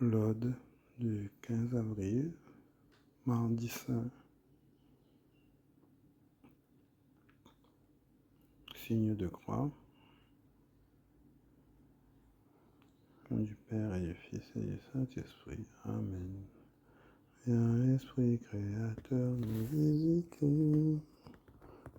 L'Aude du 15 avril, mardi saint. Signe de croix. Au nom du Père et du Fils et du Saint-Esprit. Amen. Viens, Esprit créateur, nous visiter.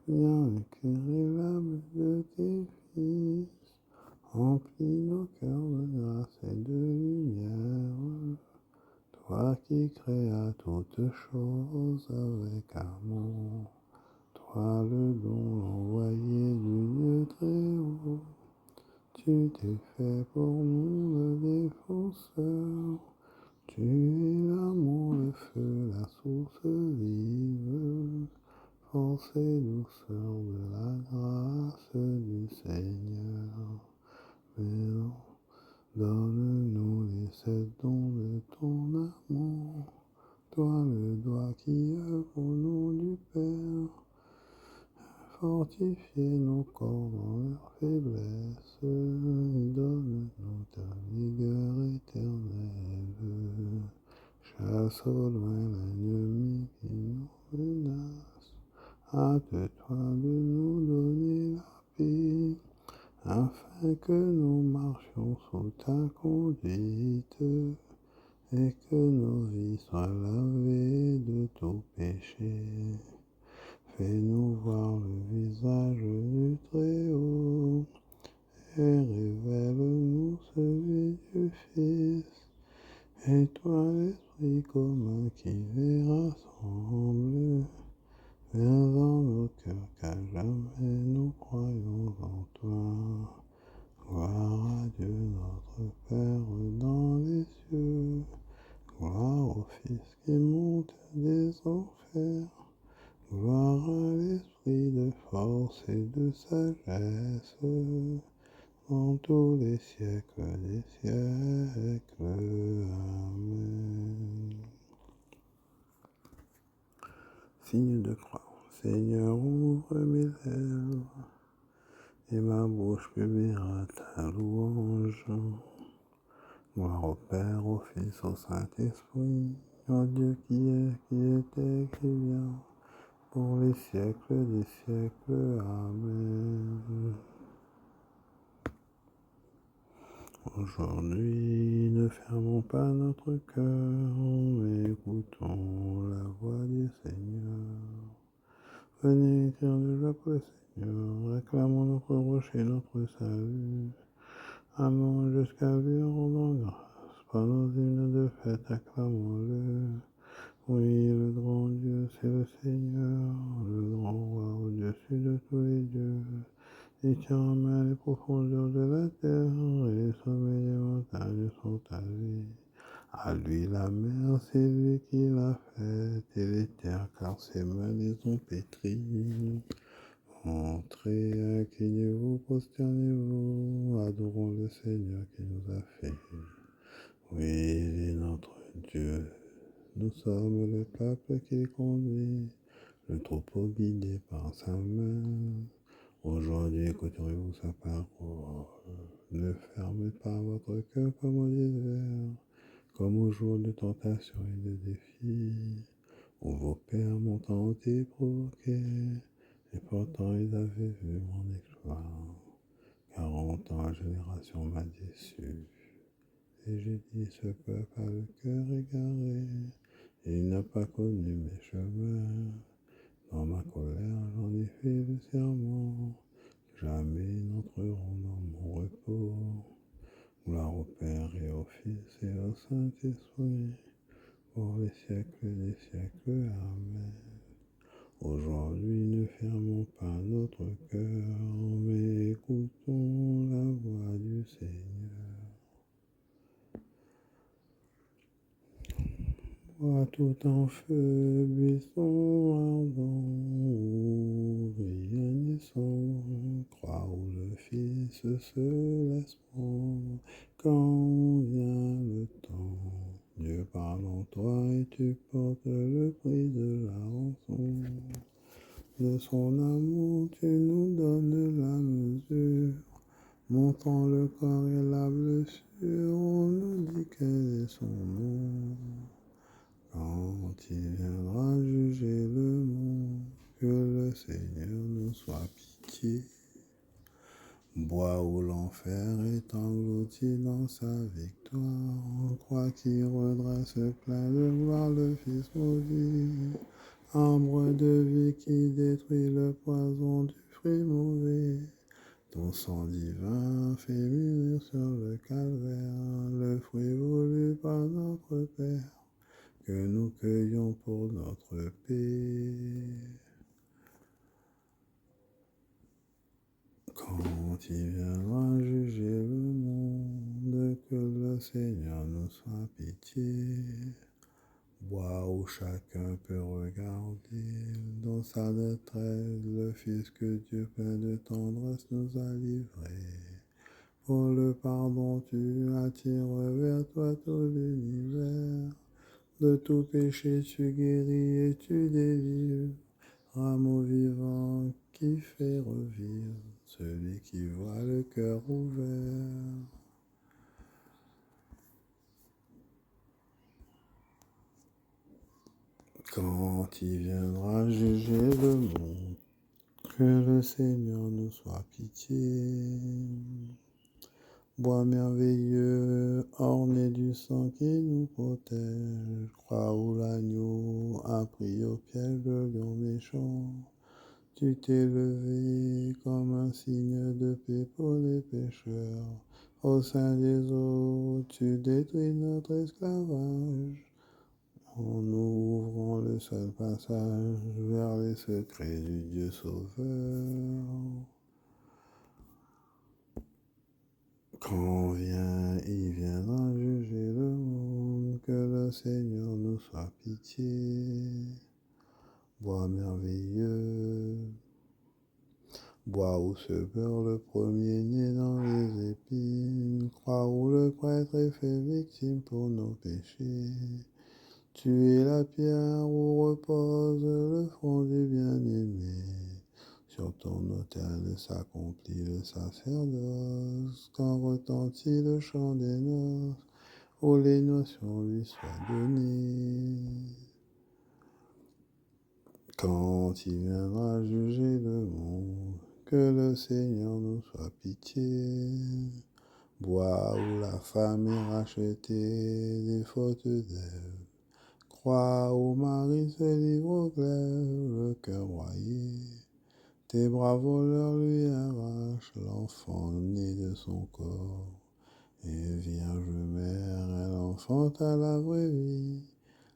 Viens éclairer l'âme de tes fils. Remplis nos cœurs de grâce et de lumière. Toi qui créas toutes choses avec amour. Toi le don envoyé du Dieu très haut. Tu t'es fait pour nous le défenseur. Tu es l'amour, le feu, la source vive. Force et douceur de la grâce du Seigneur. Mais donne-nous les 7 dons de ton amour. Toi le doigt qui œuvre au nom du Père. Fortifiez nos corps dans leur faiblesse, donne-nous ta vigueur éternelle. Chasse au loin l'ennemi qui nous menace, hâte-toi de nous donner la paix, afin que nous marchions sous ta conduite, et que nos vies soient lavées de tout péché. Fais-nous voir le visage du Très-Haut, et révèle-nous celui du Fils. Et toi, l'Esprit commun qui les rassemble, viens dans nos cœurs, qu'à jamais nous croyons en toi. Gloire à Dieu notre Père dans les cieux, gloire au Fils qui monte des enfers. Gloire à l'Esprit de force et de sagesse, dans tous les siècles des siècles. Amen. Signe de croix. Seigneur, ouvre mes lèvres, et ma bouche publiera ta louange. Gloire au Père, au Fils, au Saint-Esprit, au Dieu qui est, qui était, qui vient, pour les siècles des siècles. Amen. Aujourd'hui, ne fermons pas notre cœur, mais écoutons la voix du Seigneur. Venez, crions de joie pour le Seigneur, réclamons notre rocher, notre salut. Allons jusqu'à lui en rendant grâce, par nos hymnes de fête, acclamons-le. Oui, le grand Dieu, c'est le Seigneur, le grand roi au-dessus de tous les dieux. Il tient en main les profondeurs de la terre, et les sommets des montagnes sont à lui. À lui la mer, c'est lui qui l'a faite, et les terres, car ses mains les ont pétries. Entrez, inclinez-vous, prosternez-vous, adorons le Seigneur qui nous a fait. Oui, il est notre Dieu. Nous sommes le peuple qu'il conduit, le troupeau guidé par sa main. Aujourd'hui, écouterez-vous sa parole. Ne fermez pas votre cœur comme au désert, comme au jour de tentation et de défi, où vos pères m'ont tenté et provoqué, et pourtant ils avaient vu mon éclat. 40 ans, la génération m'a déçu. Et j'ai dit, ce peuple a le cœur égaré, et il n'a pas connu mes chemins. Dans ma colère, j'en ai fait le serment, jamais ils n'entreront dans mon repos. Gloire au Père et au Fils et au Saint-Esprit, pour les siècles des siècles. Amen. Aujourd'hui, ne fermons pas notre cœur, mais écoutons la voix du Seigneur. Bois tout en feu, buisson ardent, rien n'est sans, croix où le Fils se laisse prendre, quand vient le temps. Dieu parle en toi et tu portes le prix de la rançon. De son amour, tu nous donnes la mesure, montant le corps et la blessure, on nous dit qu'elle est son nom. Quand il viendra juger le monde, que le Seigneur nous soit pitié. Bois où l'enfer est englouti dans sa victoire, croix qui redresse plein de gloire le Fils maudit. Arbre de vie qui détruit le poison du fruit mauvais. Ton sang divin fait mûrir sur le calvaire le fruit voulu par notre Père, que nous cueillons pour notre paix. Quand il viendra juger le monde, que le Seigneur nous soit pitié. Bois où chacun peut regarder dans sa détresse le Fils que Dieu plein de tendresse nous a livré. Pour le pardon tu attires vers toi tout l'univers. De tout péché tu guéris et tu délivres. Rameau vivant qui fait revivre celui qui voit le cœur ouvert. Quand il viendra juger le monde, que le Seigneur nous soit pitié. Bois merveilleux, orné du sang qui nous protège, croix où l'agneau a pris au piège le lion méchant. Tu t'es levé comme un signe de paix pour les pécheurs. Au sein des eaux, tu détruis notre esclavage, en nous ouvrant le seul passage vers les secrets du Dieu Sauveur. Quand il viendra juger le monde, que le Seigneur nous soit pitié. Bois merveilleux, bois où se beurre le premier-né dans les épines, croix où le prêtre est fait victime pour nos péchés. Tu es la pierre où repose le front du bien-aimé. Sur ton autel s'accomplit le sacerdoce, quand retentit le chant des noces, où les notions lui soient données. Quand il viendra juger le monde, que le Seigneur nous soit pitié. Bois où la femme est rachetée des fautes d'Ève. Croix où Marie se livre au glaive, le cœur broyé. Tes bras voleurs lui arrachent l'enfant né de son corps. Et Vierge Mère, elle enfante à la vraie vie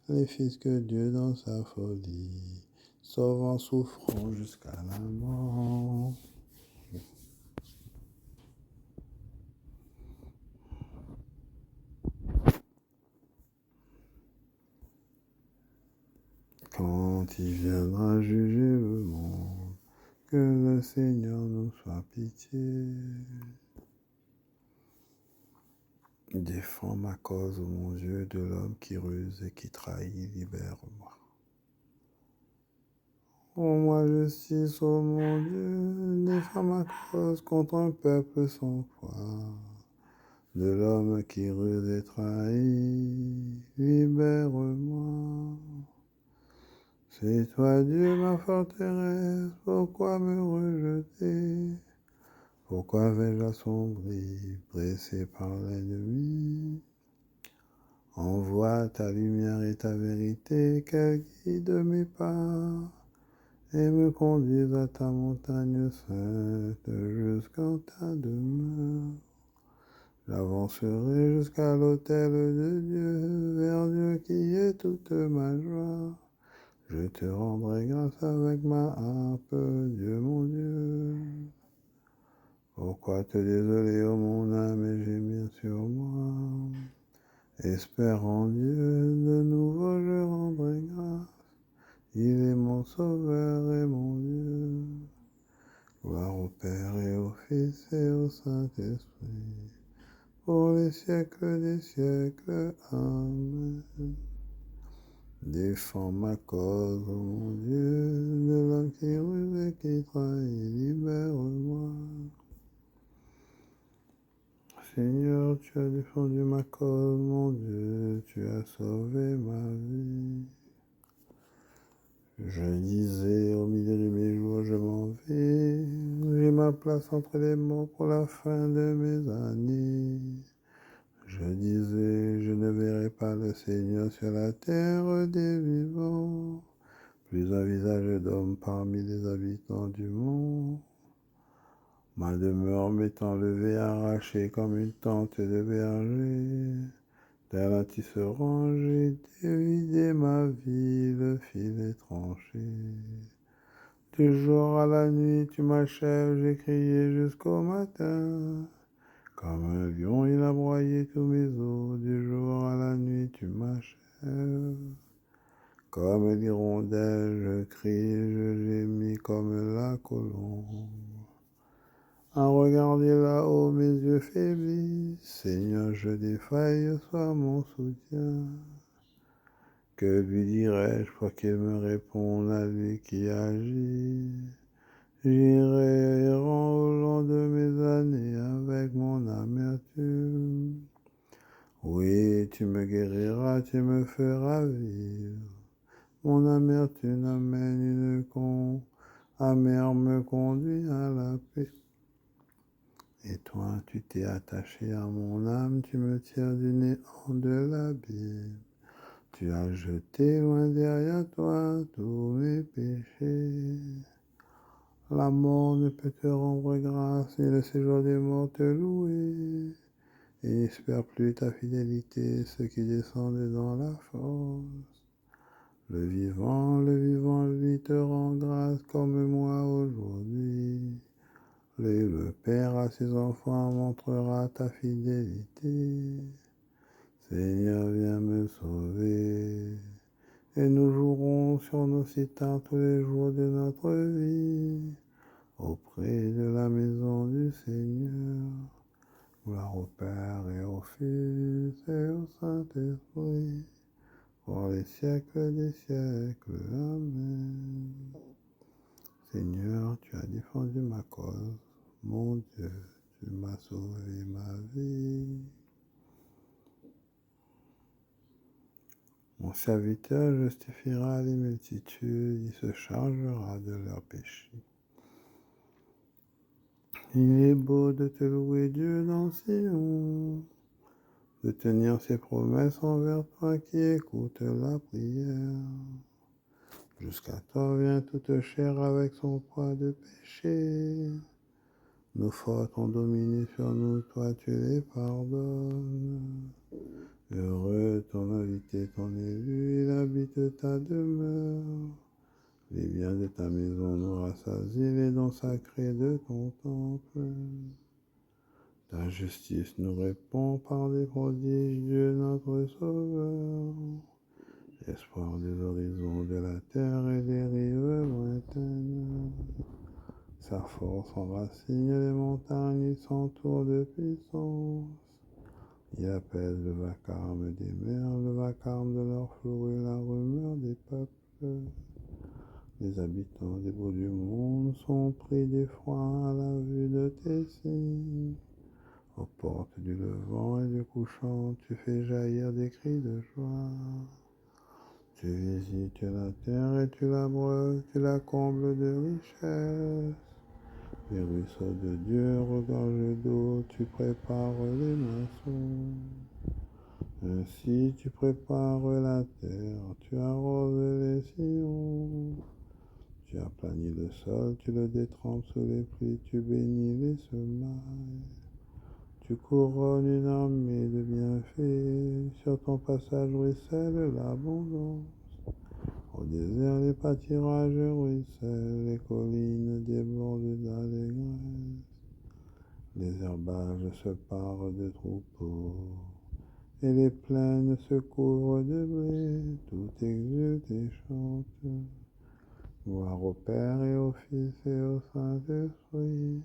les fils que Dieu dans sa folie sauve en souffrant jusqu'à la mort. Quand il viendra juger le monde, que le Seigneur nous soit pitié. Défends ma cause, ô mon Dieu, de l'homme qui ruse et qui trahit, libère-moi. Rends-moi justice, ô mon Dieu, défends ma cause contre un peuple sans foi. De l'homme qui ruse et trahit, libère-moi. C'est toi, Dieu, ma forteresse, pourquoi me rejeter? Pourquoi vais-je assombrir, pressé par l'ennemi? Envoie ta lumière et ta vérité, qu'elle guide mes pas, et me conduise à ta montagne sainte, jusqu'en ta demeure. J'avancerai jusqu'à l'autel de Dieu, vers Dieu qui est toute ma joie. Je te rendrai grâce avec ma harpe, Dieu mon Dieu. Pourquoi te désoler, ô mon âme, et gémir sur moi? Espère en Dieu, de nouveau je rendrai grâce. Il est mon sauveur et mon Dieu. Gloire au Père et au Fils et au Saint-Esprit, pour les siècles des siècles. Amen. Défends ma cause, ô mon Dieu, de l'homme qui ruse et qui trahit, libère-moi. Seigneur, tu as défendu ma cause, mon Dieu, as sauvé ma vie. Je disais au milieu de mes jours, je m'en vais, j'ai ma place entre les morts pour la fin de mes années. Je disais, je ne verrai pas le Seigneur sur la terre des vivants, plus un visage d'homme parmi les habitants du monde. Ma demeure m'est enlevée, arrachée comme une tente de berger. Tel un tisserand, j'ai dévidé ma vie, le fil est tranché. Du jour à la nuit, tu m'achèves, j'ai crié jusqu'au matin. Comme un lion, il a broyé tous mes os. Du jour à la nuit, tu m'achèves. Comme l'hirondelle, je crie, je gémis comme la colombe. À regarder là-haut, mes yeux faiblissent. Seigneur, je défaille, sois mon soutien. Que lui dirais-je pour qu'il me réponde à lui qui agit? J'irai errant au long de mes années avec mon amertume. Oui, tu me guériras, tu me feras vivre. Mon amertume amène amère me conduit à la paix. Et toi, tu t'es attaché à mon âme, tu me tires du néant de l'abîme. Tu as jeté loin derrière toi tous mes péchés. La mort ne peut te rendre grâce, et le séjour des morts te louer. Et n'espère plus ta fidélité, ceux qui descendent dans la force. Le vivant, lui te rend grâce comme moi aujourd'hui. Le Père à ses enfants montrera ta fidélité. Seigneur, viens me sauver. Et nous jouerons sur nos cithars tous les jours de notre vie, auprès de la maison du Seigneur. Gloire au Père et au Fils et au Saint-Esprit, pour les siècles des siècles. Amen. Seigneur, tu as défendu ma cause. Mon Dieu, tu m'as sauvé ma vie. Mon serviteur justifiera les multitudes, il se chargera de leurs péchés. Il est beau de te louer, Dieu, dans Sion, de tenir ses promesses envers toi qui écoutes la prière. Jusqu'à toi vient toute chair avec son poids de péché. Nos fautes ont dominé sur nous, toi tu les pardonnes. Heureux ton invité, ton élu, il habite ta demeure. Les biens de ta maison nous rassasient, les dons sacrés de ton temple. Ta justice nous répond par des prodiges, Dieu notre Sauveur. Espoir des horizons de la terre et des rives lointaines. Sa force enracine les montagnes, il s'entoure de puissance. Il apaise le vacarme des mers, le vacarme de leurs flots et la rumeur des peuples. Les habitants des bouts du monde sont pris d'effroi à la vue de tes signes. Aux portes du levant et du couchant, tu fais jaillir des cris de joie. Tu visites la terre et tu la breuves, tu la combles de richesses. Les ruisseaux de Dieu regorgent d'eau, tu prépares les moissons. Ainsi tu prépares la terre, tu arroses les sillons. Tu aplanis le sol, tu le détrempes sous les pluies, tu bénis les semailles. Tu couronnes une armée de bienfaits, sur ton passage ruisselle l'abondance. Au désert, les pâtirages ruissellent, les collines débordent d'allégresse. Les herbages se parent de troupeaux, et les plaines se couvrent de blé, tout exulte et chante. Gloire au Père et au Fils et au Saint-Esprit,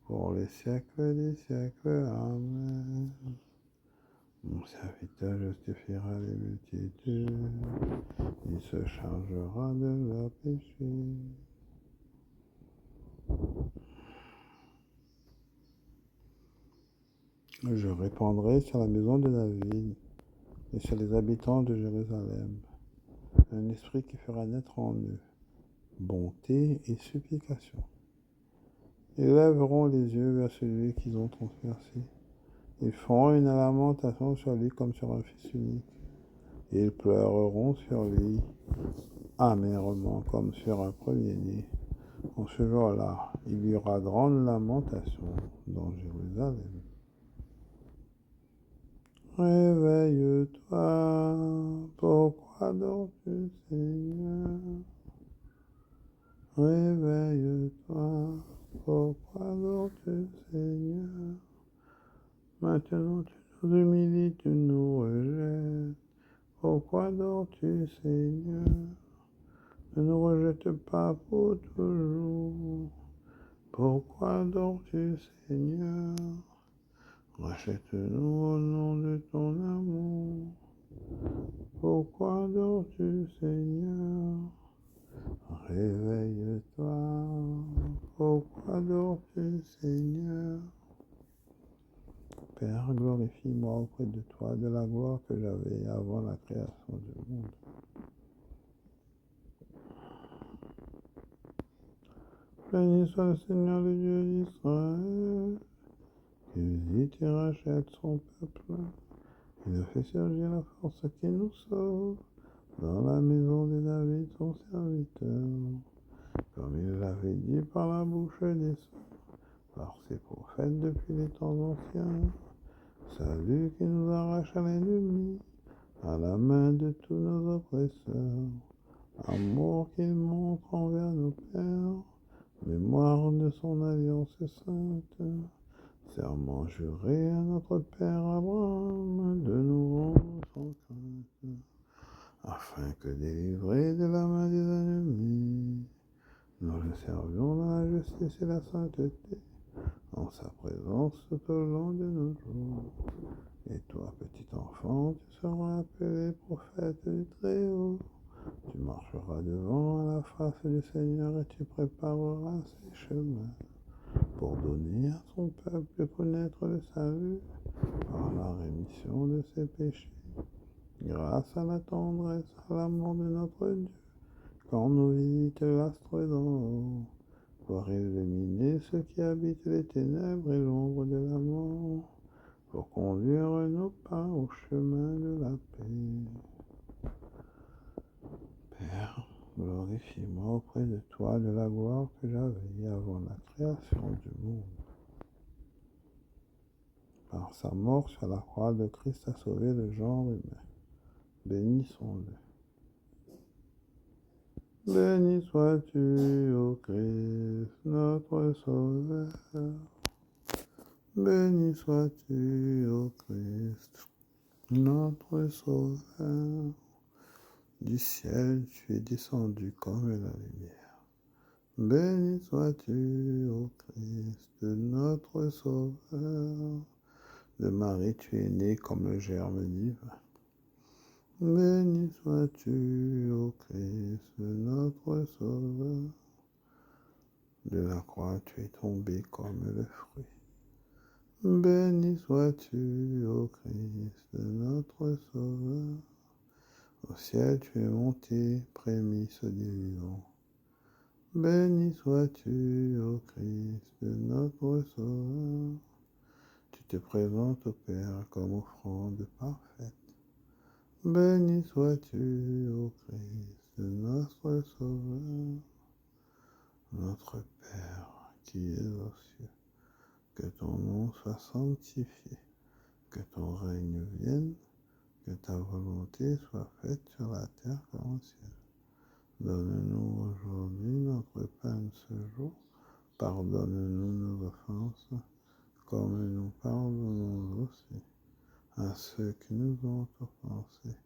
pour les siècles des siècles. Amen. Mon serviteur justifiera les multitudes, il se chargera de leurs péchés. Je répandrai sur la maison de David et sur les habitants de Jérusalem un esprit qui fera naître en eux bonté et supplication. Ils lèveront les yeux vers celui qu'ils ont transpercé. Ils feront une lamentation sur lui comme sur un fils unique. Et ils pleureront sur lui amèrement comme sur un premier-né. En ce jour-là, il y aura grande lamentation dans Jérusalem. Réveille-toi, pourquoi dors-tu, Seigneur? Réveille-toi, pourquoi dors-tu, Seigneur? Maintenant tu nous humilies, tu nous rejettes. Pourquoi dors-tu, Seigneur? Ne nous rejette pas pour toujours. Pourquoi dors-tu, Seigneur? Rachète-nous au nom de ton amour. Pourquoi dors-tu, Seigneur? Réveille-toi. Pourquoi dors-tu, Seigneur? Père, glorifie-moi auprès de toi de la gloire que j'avais avant la création du monde. Béni soit le Seigneur, le Dieu d'Israël, qui visite et rachète son peuple. Il a fait surgir la force qui nous sauve dans la maison de David, son serviteur, comme il l'avait dit par la bouche des saints, par ses prophètes depuis les temps anciens. Salut qui nous arrache à l'ennemi, à la main de tous nos oppresseurs. Amour qu'il montre envers nos pères, mémoire de son alliance sainte. Serment juré à notre père Abraham de nous rendre sans crainte, afin que délivrés de la main des ennemis, nous le servions dans la justice et la sainteté, en sa présence tout au long de nos jours. Et toi, petit enfant, tu seras appelé prophète du Très-Haut. Tu marcheras devant à la face du Seigneur et tu prépareras ses chemins pour donner à son peuple de connaître le salut par la rémission de ses péchés, grâce à la tendresse, à l'amour de notre Dieu, quand nous visite l'astre d'en haut, pour illuminer ceux qui habitent les ténèbres et l'ombre de la mort, pour conduire nos pas au chemin de la paix. Père, glorifie-moi auprès de toi de la gloire que j'avais avant la création du monde. Par sa mort sur la croix, le Christ a sauvé le genre humain. Bénissons-le. Béni sois-tu, ô Christ, notre Sauveur. Béni sois-tu, ô Christ, notre Sauveur. Du ciel, tu es descendu comme la lumière. Béni sois-tu, ô Christ, notre Sauveur. De Marie, tu es né comme le germe divin. Béni sois-tu, ô Christ, notre Sauveur. De la croix, tu es tombé comme le fruit. Béni sois-tu, ô Christ, notre Sauveur. Au ciel, tu es monté, prémisse des vivants. Béni sois-tu, ô Christ, notre Sauveur. Tu te présentes au Père comme offrande parfaite. Béni sois-tu, ô Christ, notre Sauveur, notre Père qui es aux cieux. Que ton nom soit sanctifié, que ton règne vienne, que ta volonté soit faite sur la terre comme au ciel. Donne-nous aujourd'hui notre pain de ce jour. Pardonne-nous nos offenses, comme nous pardonnons aussi à ceux qui nous ont offensés.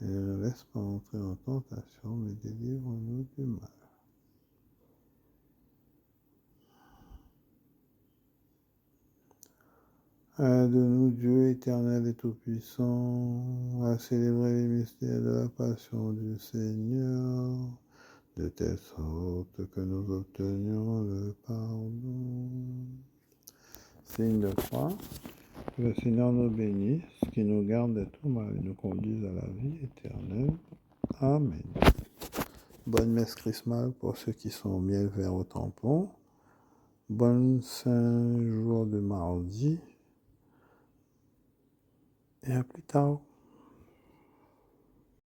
Et ne nous laisse pas entrer en tentation, mais délivre-nous du mal. Aide-nous, Dieu éternel et tout-puissant, à célébrer les mystères de la passion du Seigneur, de telle sorte que nous obtenions le pardon. Signe de croix. Que le Seigneur nous bénisse, qu'il nous garde de tout mal et nous conduise à la vie éternelle. Amen. Bonne messe chrismale pour ceux qui sont au miel vert au tampon. Bonne Saint jour de mardi. Et à plus tard.